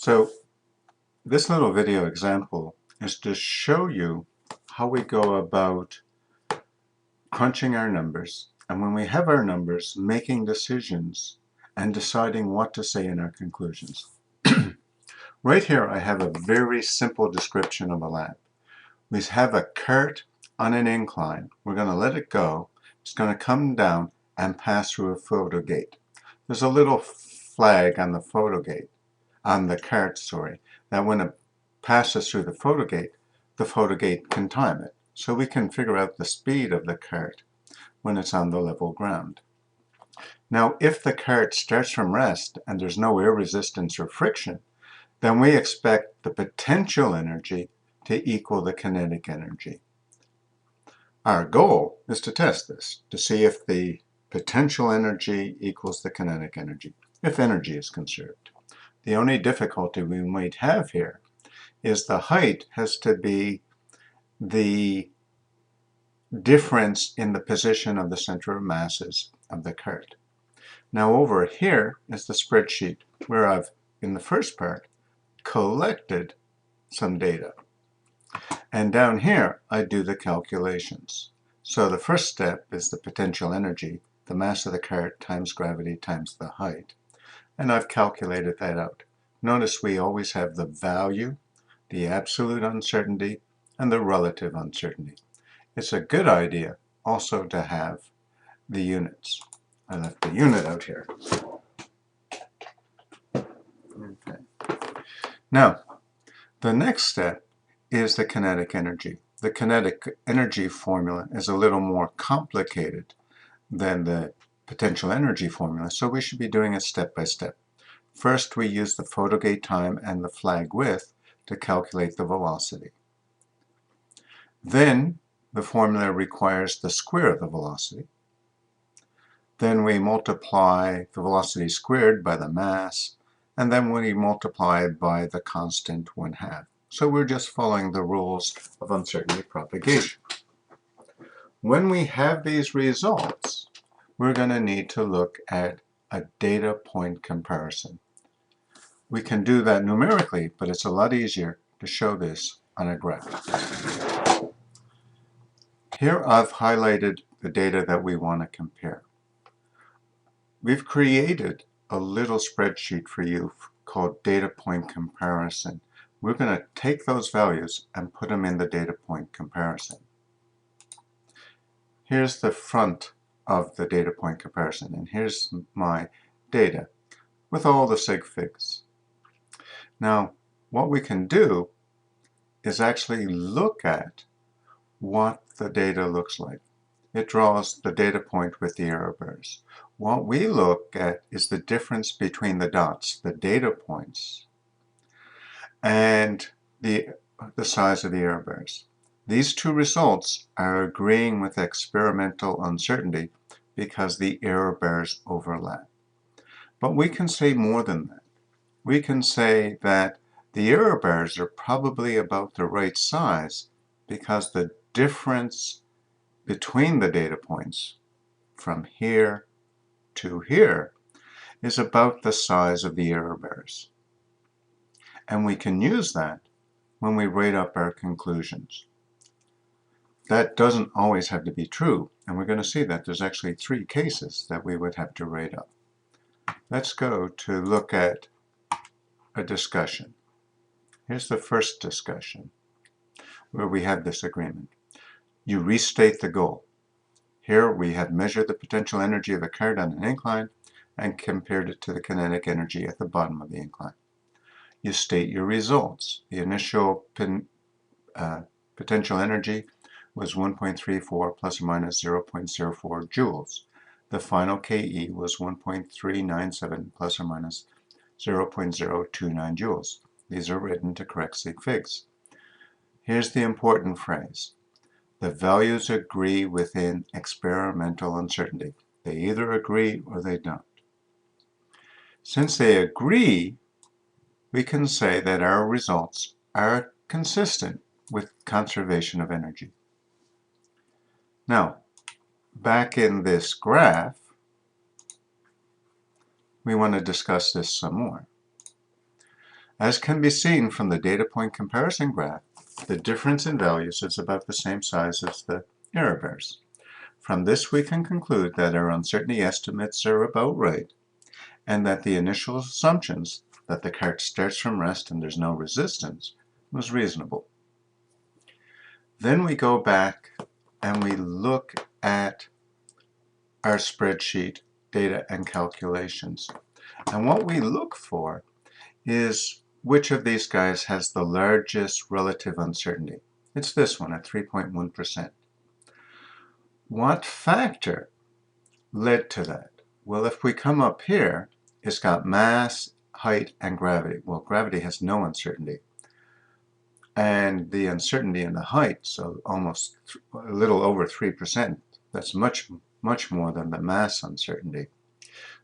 So this little video example is to show you how we go about crunching our numbers, and when we have our numbers, making decisions and deciding what to say in our conclusions. Right here I have a very simple description of a lab. We have a cart on an incline. We're going to let it go. It's going to come down and pass through a photo gate. There's a little flag on the photo gate, on the cart, sorry, that when it passes through the photo gate can time it. So we can figure out the speed of the cart when it's on the level ground. Now, if the cart starts from rest and there's no air resistance or friction, then we expect the potential energy to equal the kinetic energy. Our goal is to test this, to see if the potential energy equals the kinetic energy, if energy is conserved. The only difficulty we might have here is the height has to be the difference in the position of the center of masses of the cart. Now over here is the spreadsheet where I've, in the first part, collected some data. And down here I do the calculations. So the first step is the potential energy, the mass of the cart times gravity times the height. And I've calculated that out. Notice we always have the value, the absolute uncertainty, and the relative uncertainty. It's a good idea also to have the units. I left the unit out here. Okay. Now, the next step is the kinetic energy. The kinetic energy formula is a little more complicated than the potential energy formula, so we should be doing it step by step. First, we use the photo gate time and the flag width to calculate the velocity. Then, the formula requires the square of the velocity. Then we multiply the velocity squared by the mass, and then we multiply it by the constant 1/2. So we're just following the rules of uncertainty propagation. When we have these results, we're going to need to look at a data point comparison. We can do that numerically, but it's a lot easier to show this on a graph. Here I've highlighted the data that we want to compare. We've created a little spreadsheet for you called data point comparison. We're going to take those values and put them in the data point comparison. Here's the front of the data point comparison, and here's my data with all the sig figs. Now, what we can do is actually look at what the data looks like. It draws the data point with the error bars. What we look at is the difference between the dots, the data points, and the size of the error bars. These two results are agreeing with experimental uncertainty because the error bars overlap. But we can say more than that. We can say that the error bars are probably about the right size because the difference between the data points from here to here is about the size of the error bars. And we can use that when we write up our conclusions. That doesn't always have to be true, and we're going to see that there's actually 3 cases that we would have to write up. Let's go to look at a discussion. Here's the first discussion where we have this agreement. You restate the goal. Here we have measured the potential energy of a cart on an incline and compared it to the kinetic energy at the bottom of the incline. You state your results. The initial potential energy was 1.34 plus or minus 0.04 joules. The final KE was 1.397 plus or minus 0.029 joules. These are written to correct sig figs. Here's the important phrase. The values agree within experimental uncertainty. They either agree or they don't. Since they agree, we can say that our results are consistent with conservation of energy. Now, back in this graph, we want to discuss this some more. As can be seen from the data point comparison graph, the difference in values is about the same size as the error bars. From this we can conclude that our uncertainty estimates are about right, and that the initial assumptions that the cart starts from rest and there's no resistance was reasonable. Then we go back and we look at our spreadsheet data and calculations. And what we look for is which of these guys has the largest relative uncertainty. It's this one at 3.1%. What factor led to that? Well, if we come up here, it's got mass, height, and gravity. Well, gravity has no uncertainty. And the uncertainty in the height, so almost a little over 3%, that's much more than the mass uncertainty.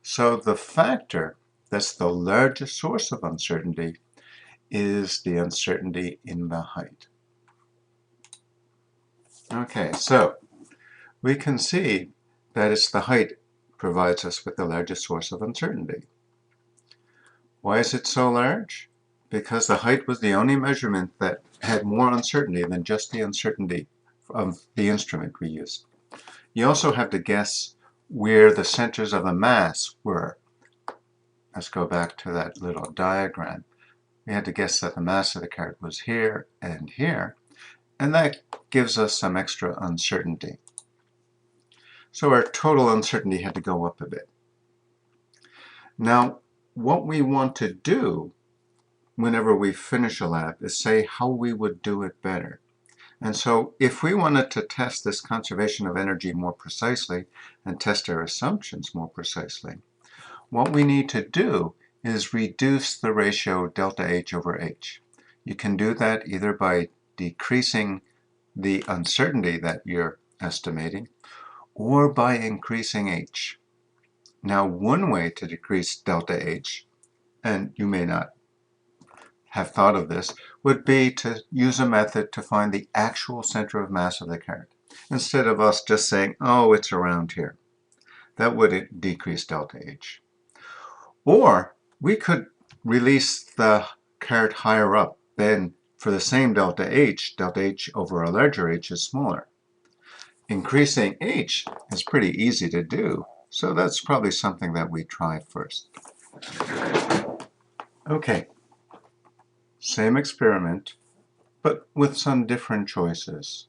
So the factor that's the largest source of uncertainty is the uncertainty in the height. Okay, so we can see that it's the height provides us with the largest source of uncertainty. Why is it so large? Because the height was the only measurement that had more uncertainty than just the uncertainty of the instrument we used. You also have to guess where the centers of the mass were. Let's go back to that little diagram. We had to guess that the mass of the cart was here, and that gives us some extra uncertainty. So our total uncertainty had to go up a bit. Now, what we want to do whenever we finish a lab is say how we would do it better. And so if we wanted to test this conservation of energy more precisely and test our assumptions more precisely, what we need to do is reduce the ratio delta H over H. You can do that either by decreasing the uncertainty that you're estimating or by increasing H. Now, one way to decrease delta H, and you may not have thought of this, would be to use a method to find the actual center of mass of the cart, instead of us just saying, oh, it's around here. That would decrease delta H. Or we could release the cart higher up, then for the same delta H over a larger H is smaller. Increasing H is pretty easy to do, so that's probably something that we try first. Okay, same experiment, but with some different choices.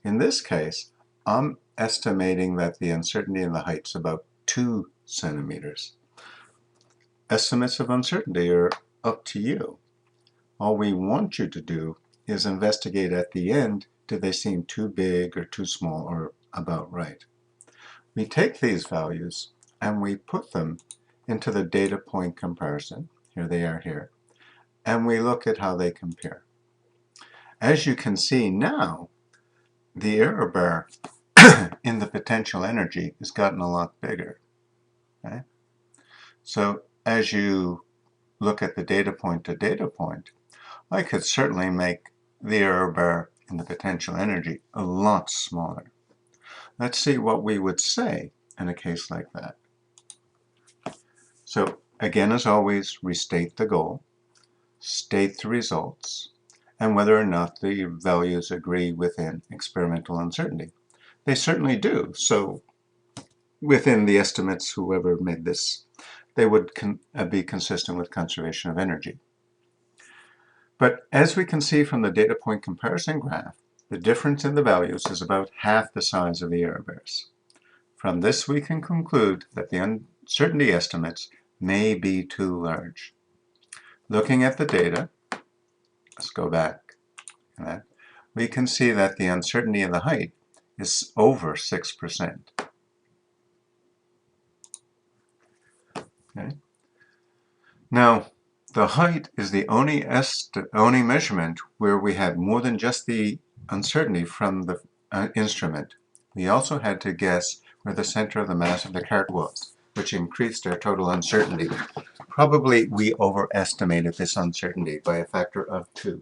In this case, I'm estimating that the uncertainty in the height is about 2 centimeters. Estimates of uncertainty are up to you. All we want you to do is investigate at the end, do they seem too big or too small or about right? We take these values and we put them into the data point comparison. Here they are here. And we look at how they compare. As you can see now, the error bar in the potential energy has gotten a lot bigger. Okay? So as you look at the data point to data point, I could certainly make the error bar in the potential energy a lot smaller. Let's see what we would say in a case like that. So again, as always, restate the goal, state the results, and whether or not the values agree within experimental uncertainty. They certainly do. So within the estimates, whoever made this, they would be consistent with conservation of energy. But as we can see from the data point comparison graph, the difference in the values is about half the size of the error bars. From this, we can conclude that the uncertainty estimates may be too large. Looking at the data, let's go back, we can see that the uncertainty in the height is over 6%. Okay. Now, the height is the only measurement where we had more than just the uncertainty from the instrument. We also had to guess where the center of the mass of the cart was, which increased our total uncertainty. Probably we overestimated this uncertainty by a factor of 2.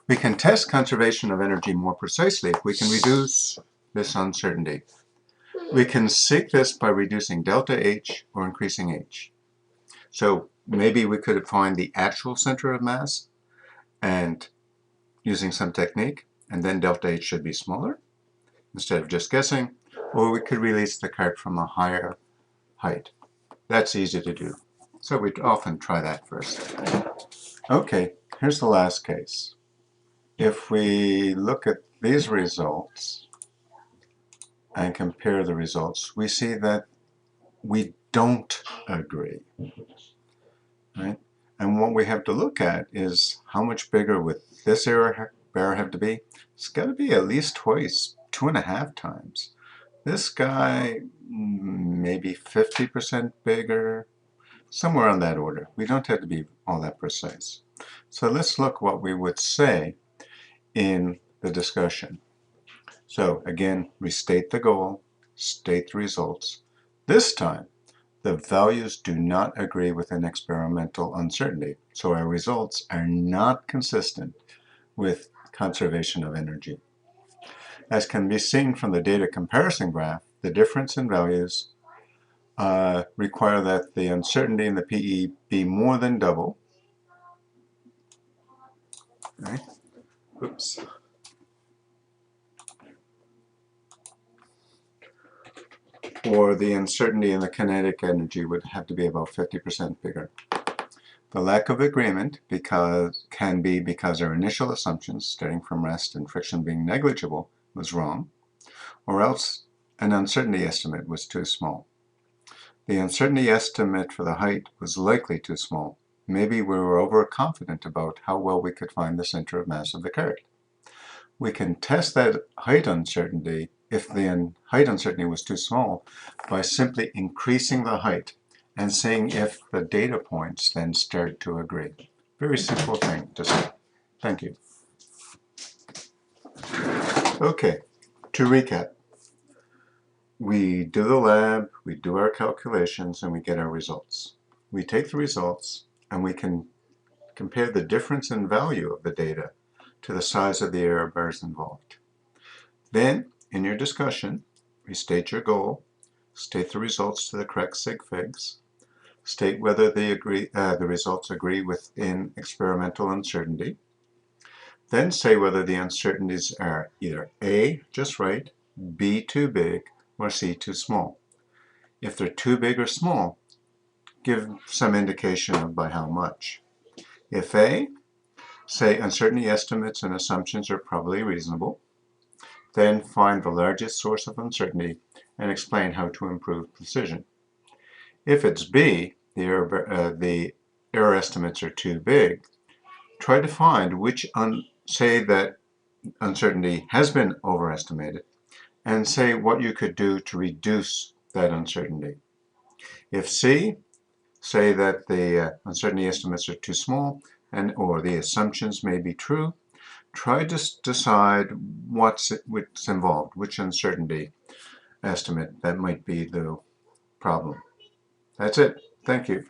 We can test conservation of energy more precisely if we can reduce this uncertainty. We can seek this by reducing delta H or increasing H. So maybe we could find the actual center of mass and using some technique, and then delta H should be smaller instead of just guessing, or we could release the kart from a higher height. That's easy to do. So we'd often try that first. Okay, here's the last case. If we look at these results and compare the results, we see that we don't agree, right? And what we have to look at is how much bigger would this error have to be? It's got to be at least twice, 2.5 times. This guy, maybe 50% bigger, somewhere on that order. We don't have to be all that precise. So let's look what we would say in the discussion. So again, restate the goal, state the results. This time, the values do not agree with an experimental uncertainty, so our results are not consistent with conservation of energy. As can be seen from the data comparison graph, the difference in values require that the uncertainty in the PE be more than double. Right? Oops. Or the uncertainty in the kinetic energy would have to be about 50% bigger. The lack of agreement can be because our initial assumptions, starting from rest and friction being negligible, was wrong, or else an uncertainty estimate was too small. The uncertainty estimate for the height was likely too small. Maybe we were overconfident about how well we could find the center of mass of the kart. We can test that height uncertainty, if the height uncertainty was too small, by simply increasing the height and seeing if the data points then start to agree. Very simple thing to say. Thank you. Okay, to recap. We do the lab, we do our calculations, and we get our results. We take the results and we can compare the difference in value of the data to the size of the error bars involved. Then, in your discussion, restate your goal, state the results to the correct sig figs, state whether the results agree within experimental uncertainty, then say whether the uncertainties are either A, just right, B, too big, or C, too small. If they're too big or small, give some indication of by how much. If A, say uncertainty estimates and assumptions are probably reasonable, then find the largest source of uncertainty and explain how to improve precision. If it's B, the error estimates are too big, try to find which, say that uncertainty has been overestimated, and say what you could do to reduce that uncertainty. If C, say that the uncertainty estimates are too small or the assumptions may be true, try to decide what's involved, which uncertainty estimate that might be the problem. That's it. Thank you.